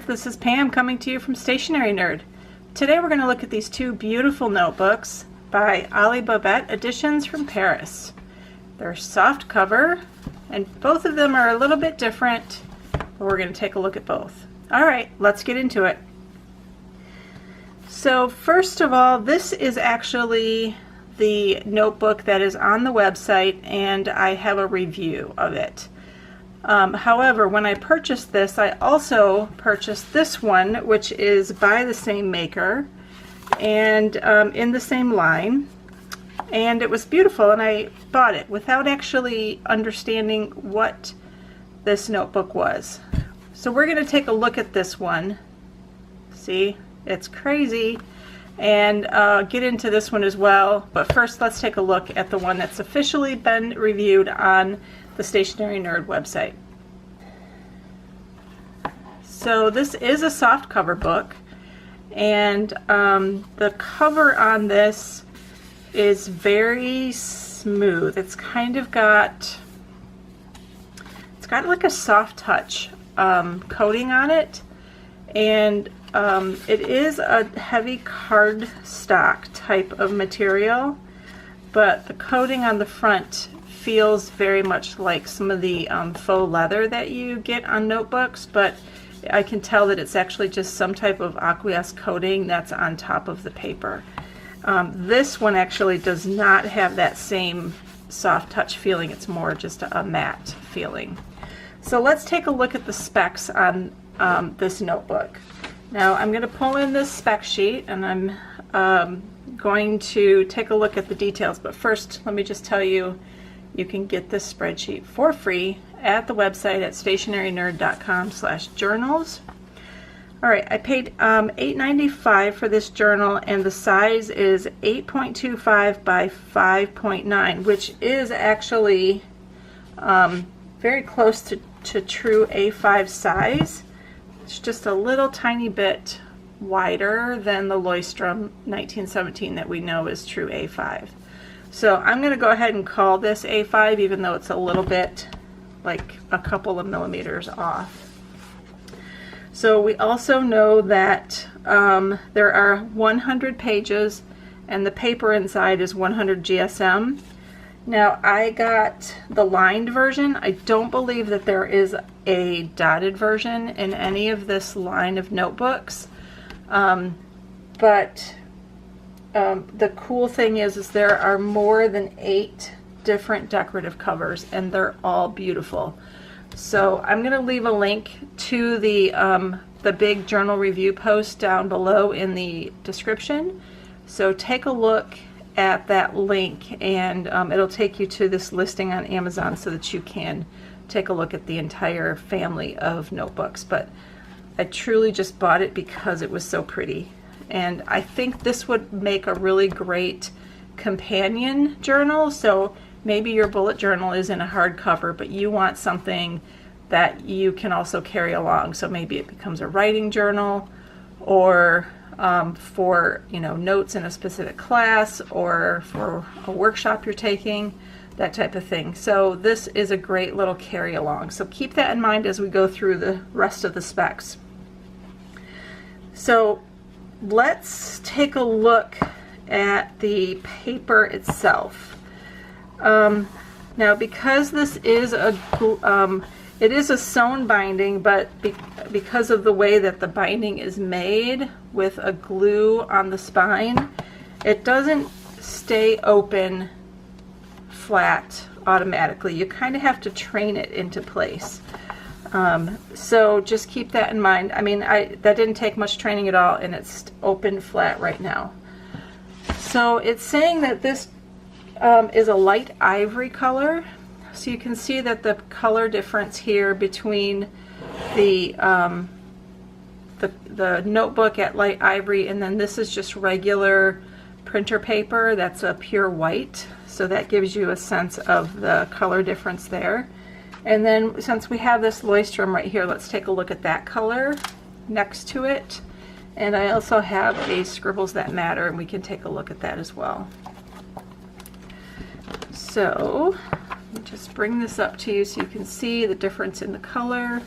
this is Pam coming to you from Stationery Nerd. Today we're going to look at these two beautiful notebooks by Alibabette Editions from Paris. They're soft cover and both of them are a little bit different, but we're going to take a look at both. Alright, let's get into it. So first of all, this is actually the notebook that is on the website and I have a review of it. However, when I purchased this, I also purchased this one, which is by the same maker and in the same line, and it was beautiful and I bought it without actually understanding what this notebook was. So we're going to take a look at this one. See, it's crazy, and get into this one as well, but first let's take a look at the one that's officially been reviewed on the Stationery Nerd website. So this is a soft cover book, and the cover on this is very smooth. It's kind of got, it's got like a soft touch coating on it, and it is a heavy cardstock type of material, but the coating on the front feels very much like some of the faux leather that you get on notebooks, but I can tell that it's actually just some type of aqueous coating that's on top of the paper. This one actually does not have that same soft touch feeling. It's more just a matte feeling. So let's take a look at the specs on this notebook. Now I'm going to pull in this spec sheet and I'm going to take a look at the details, but first let me just tell you, you can get this spreadsheet for free at the website at stationarynerd.com/journals. Alright, I paid $8.95 for this journal, and the size is 8.25 by 5.9, which is actually very close to true A5 size. It's just a little tiny bit wider than the Leuchtturm 1917 that we know is true A5. So I'm going to go ahead and call this A5, even though it's a little bit, like a couple of millimeters off. So we also know that there are 100 pages and the paper inside is 100 GSM. Now I got the lined version. I don't believe that there is a dotted version in any of this line of notebooks, but the cool thing is there are more than 8 different decorative covers and they're all beautiful. So I'm going to leave a link to the big journal review post down below in the description. So take a look at that link and it'll take you to this listing on Amazon so that you can take a look at the entire family of notebooks. But I truly just bought it because it was so pretty. And I think this would make a really great companion journal. So maybe your bullet journal is in a hardcover, but you want something that you can also carry along. So maybe it becomes a writing journal, or for notes in a specific class, or for a workshop you're taking, that type of thing. So this is a great little carry along. So keep that in mind as we go through the rest of the specs. So let's take a look at the paper itself. Now, because this is it is a sewn binding, but because of the way that the binding is made with a glue on the spine, it doesn't stay open flat automatically. You kind of have to train it into place. So just keep that in mind. I mean, that didn't take much training at all, and it's open flat right now. So it's saying that this is a light ivory color. So you can see that the color difference here between the notebook at light ivory, and then this is just regular printer paper that's a pure white. So that gives you a sense of the color difference there. And then since we have this Leuchtturm right here, let's take a look at that color next to it. And I also have a Scribbles That Matter, and we can take a look at that as well. So let me just bring this up to you so you can see the difference in the color.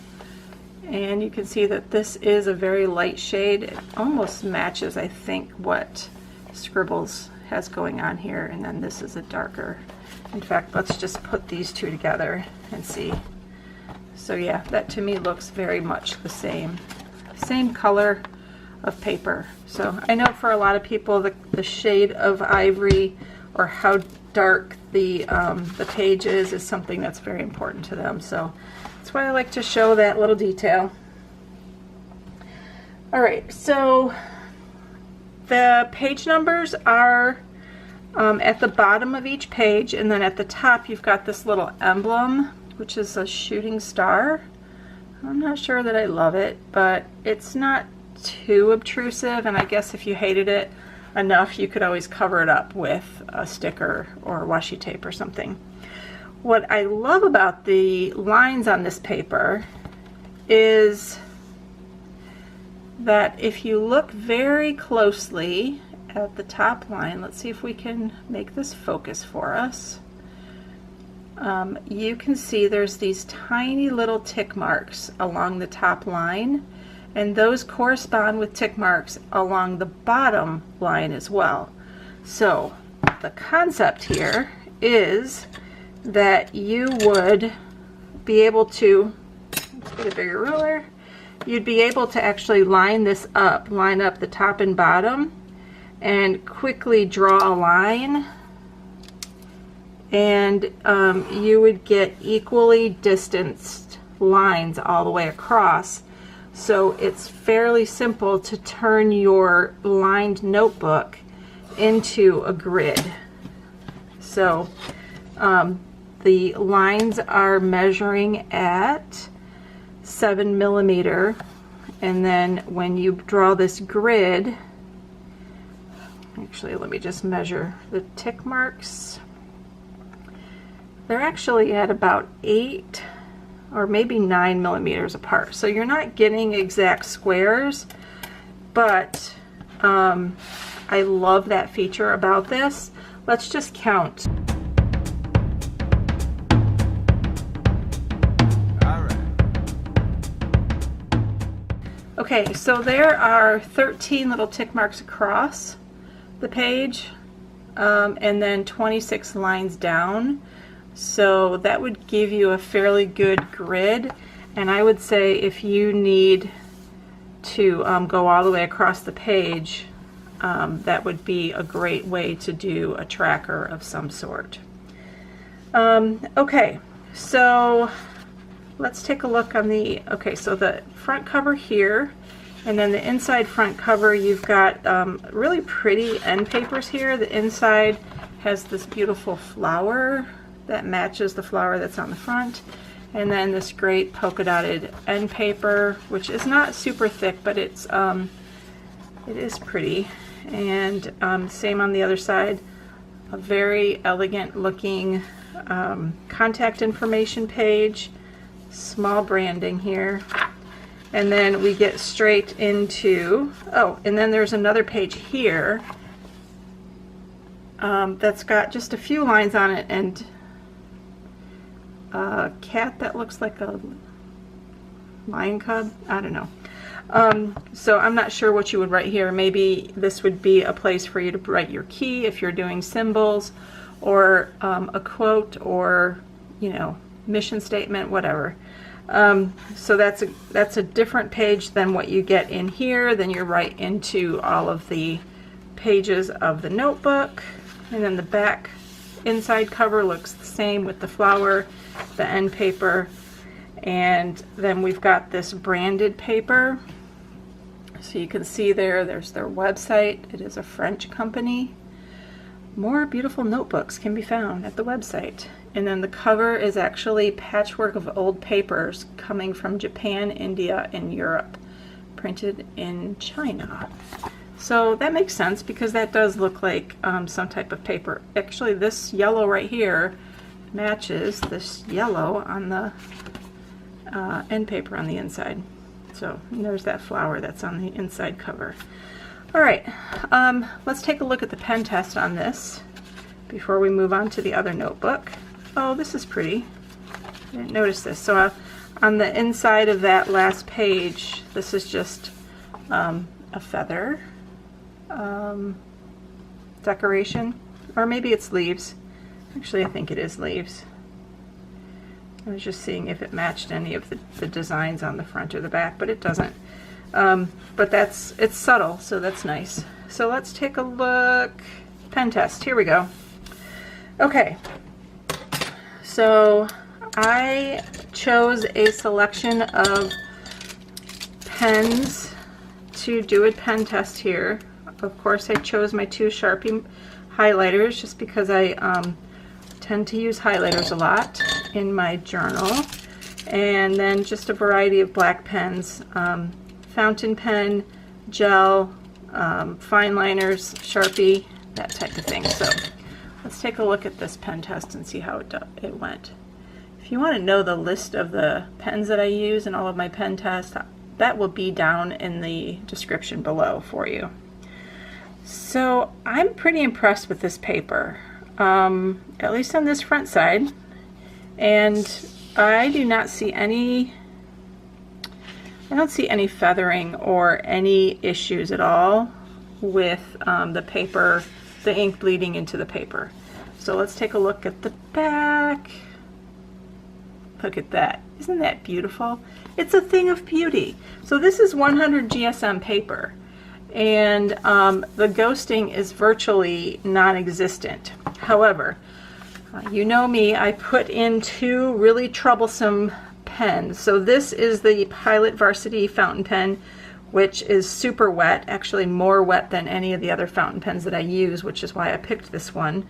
And you can see that this is a very light shade. It almost matches, I think, what Scribbles has going on here, and then this is a darker. In fact, let's just put these two together and see. So yeah, that to me looks very much the same color of paper. So I know for a lot of people the shade of ivory or how dark the page is something that's very important to them. So that's why I like to show that little detail. All right, so the page numbers are at the bottom of each page, and then at the top you've got this little emblem, which is a shooting star. I'm not sure that I love it, but it's not too obtrusive, and I guess if you hated it enough you could always cover it up with a sticker or washi tape or something. What I love about the lines on this paper is that if you look very closely at the top line, let's see if we can make this focus for us. You can see there's these tiny little tick marks along the top line, and those correspond with tick marks along the bottom line as well. So the concept here is that you would be able to, let's get a bigger ruler, you'd be able to actually line this up, line up the top and bottom, and quickly draw a line, and you would get equally distanced lines all the way across. So it's fairly simple to turn your lined notebook into a grid. So the lines are measuring at 7 millimeter, and then when you draw this grid, actually let me just measure the tick marks. They're actually at about 8 or maybe 9 millimeters apart. So you're not getting exact squares, but I love that feature about this. Let's just count. Okay, so there are 13 little tick marks across the page, and then 26 lines down. So that would give you a fairly good grid, and I would say if you need to go all the way across the page, that would be a great way to do a tracker of some sort. Okay, so let's take a look on the, okay, so the front cover here, and then the inside front cover, you've got really pretty end papers here. The inside has this beautiful flower that matches the flower that's on the front, and then this great polka dotted end paper, which is not super thick, but it's it is pretty. And same on the other side, a very elegant looking contact information page, small branding here, and then we get straight into, oh, and then there's another page here that's got just a few lines on it, and a cat that looks like a lion cub, I don't know. So I'm not sure what you would write here. Maybe this would be a place for you to write your key if you're doing symbols, or a quote, or, you know, mission statement, whatever. So that's a different page than what you get in here. Then you're right into all of the pages of the notebook, and then the back inside cover looks the same with the flower, the end paper, and then we've got this branded paper. So you can see there's their website. It is a French company. More beautiful notebooks can be found at the website. And then the cover is actually patchwork of old papers coming from Japan, India, and Europe, printed in China. So that makes sense, because that does look like some type of paper. Actually, this yellow right here matches this yellow on the end paper on the inside. So there's that flower that's on the inside cover. All right, let's take a look at the pen test on this before we move on to the other notebook. Oh, this is pretty. I didn't notice this. So on the inside of that last page, this is just a feather decoration, or maybe it's leaves. Actually, I think it is leaves. I was just seeing if it matched any of the designs on the front or the back, but it doesn't. But it's subtle, so that's nice. So let's take a look. Pen test, here we go. Okay, so I chose a selection of pens to do a pen test here. Of course, I chose my 2 Sharpie highlighters just because I tend to use highlighters a lot in my journal. And then just a variety of black pens, fountain pen, gel, fine liners, Sharpie, that type of thing. So let's take a look at this pen test and see how it went. If you want to know the list of the pens that I use in all of my pen tests, that will be down in the description below for you. So I'm pretty impressed with this paper, at least on this front side, and I don't see any feathering or any issues at all with the paper, the ink bleeding into the paper. So let's take a look at the back. Look at that. Isn't that beautiful? It's a thing of beauty. So this is 100 GSM paper, and the ghosting is virtually non-existent. However, you know me, I put in 2 really troublesome pens. So this is the Pilot Varsity fountain pen, which is super wet, actually more wet than any of the other fountain pens that I use, which is why I picked this one.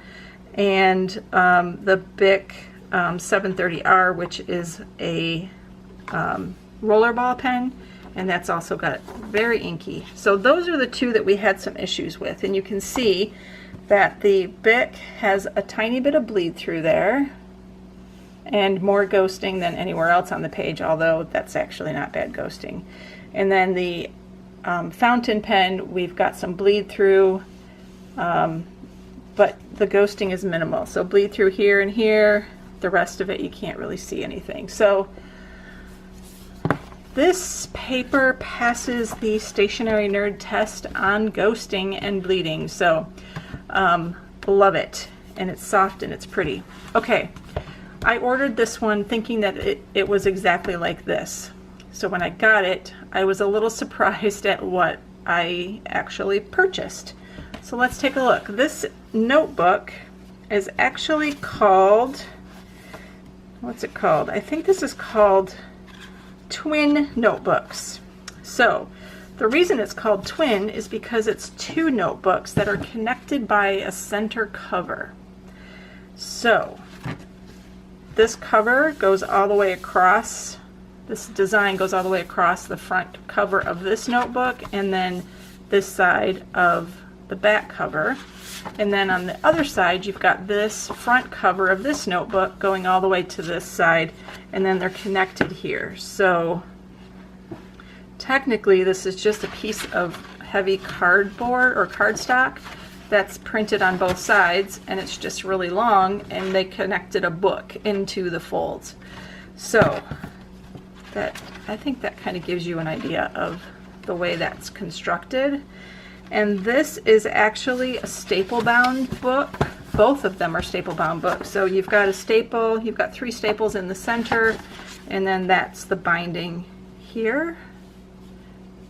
And the Bic 730R, which is a rollerball pen, and that's also got very inky. So those are the 2 that we had some issues with, and you can see that the Bic has a tiny bit of bleed through there and more ghosting than anywhere else on the page, although that's actually not bad ghosting. And then the fountain pen, we've got some bleed through, but the ghosting is minimal. So bleed through here and here, the rest of it you can't really see anything. So this paper passes the Stationery Nerd test on ghosting and bleeding. So love it, and it's soft and it's pretty. Okay, I ordered this one thinking that it was exactly like this. So when I got it, I was a little surprised at what I actually purchased. So let's take a look. This notebook is actually called, what's it called? I think this is called Twin Notebooks. So the reason it's called Twin is because it's 2 notebooks that are connected by a center cover. So this cover goes all the way across, this design goes all the way across the front cover of this notebook, and then this side of the back cover. And then on the other side, you've got this front cover of this notebook going all the way to this side, and then they're connected here. So technically, this is just a piece of heavy cardboard or cardstock that's printed on both sides, and it's just really long, and they connected a book into the folds. So that, I think that kind of gives you an idea of the way that's constructed. And this is actually a staple bound book. Both of them are staple bound books. So you've got a staple, you've got 3 staples in the center, and then that's the binding here.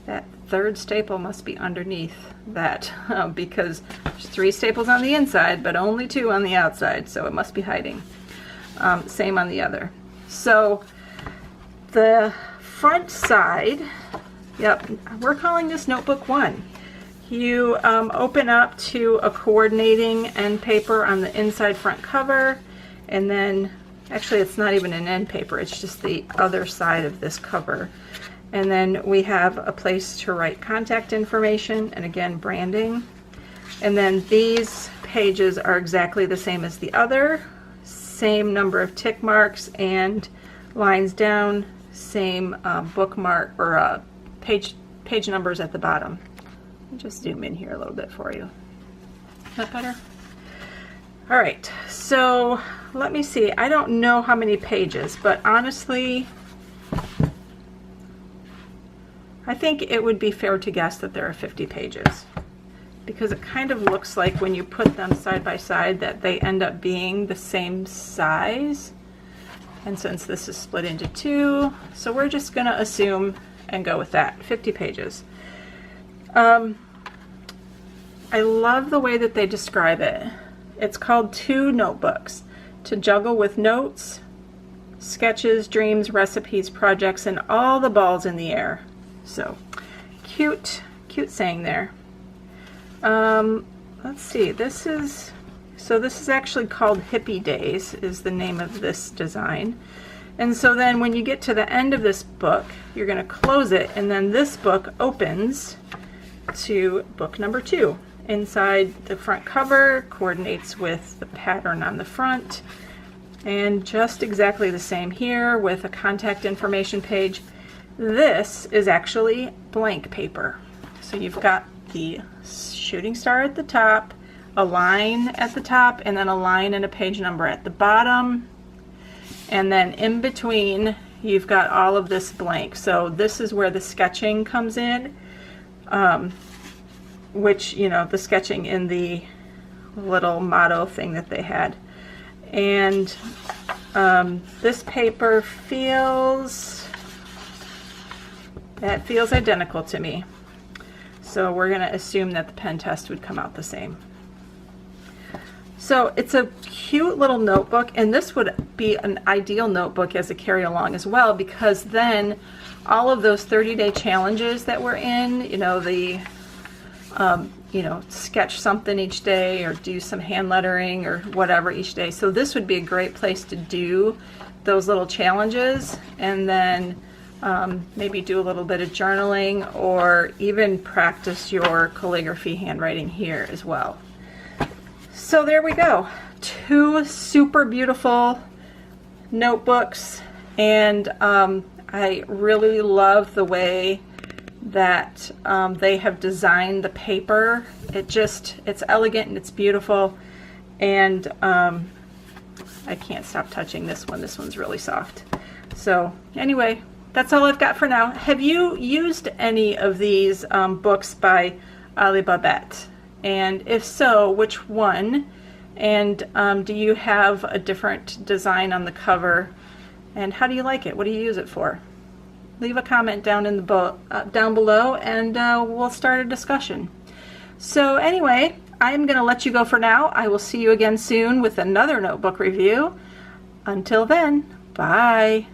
That 3rd staple must be underneath that because there's 3 staples on the inside, but only 2 on the outside, so it must be hiding. Same on the other. So the front side, yep, we're calling this notebook 1. You open up to a coordinating end paper on the inside front cover, and then actually it's not even an end paper, it's just the other side of this cover. And then we have a place to write contact information, and again branding. And then these pages are exactly the same as the other, same number of tick marks and lines down, same bookmark or page numbers at the bottom. I'll just zoom in here a little bit for you. Is that better? All right, so let me see. I don't know how many pages, but honestly, I think it would be fair to guess that there are 50 pages, because it kind of looks like when you put them side by side that they end up being the same size. And since this is split into two, so we're just going to assume and go with that, 50 pages. I love the way that they describe it. It's called Two Notebooks to juggle with notes, sketches, dreams, recipes, projects, and all the balls in the air. So cute, cute saying there. Let's see, this is actually called Hippie Days is the name of this design. And so then when you get to the end of this book, you're going to close it, and then this book opens to book number 2. Inside, the front cover coordinates with the pattern on the front, and just exactly the same here with a contact information page. This is actually blank paper. So you've got the shooting star at the top, a line at the top, and then a line and a page number at the bottom. And then in between, you've got all of this blank. So this is where the sketching comes in, which, you know, the sketching in the little motto thing that they had. And this paper feels identical to me. So we're going to assume that the pen test would come out the same. So it's a cute little notebook, and this would be an ideal notebook as a carry-along as well, because then all of those 30-day challenges that we're in, you know, the sketch something each day or do some hand lettering or whatever each day. So this would be a great place to do those little challenges, and then maybe do a little bit of journaling or even practice your calligraphy handwriting here as well. So there we go. 2 super beautiful notebooks, and I really love the way that they have designed the paper. It's elegant and it's beautiful, and I can't stop touching this one. This one's really soft. So anyway, that's all I've got for now. Have you used any of these books by Alibabette? And if so, which one? And do you have a different design on the cover? And how do you like it? What do you use it for? Leave a comment down in the down below, and we'll start a discussion. So anyway, I'm going to let you go for now. I will see you again soon with another notebook review. Until then, bye.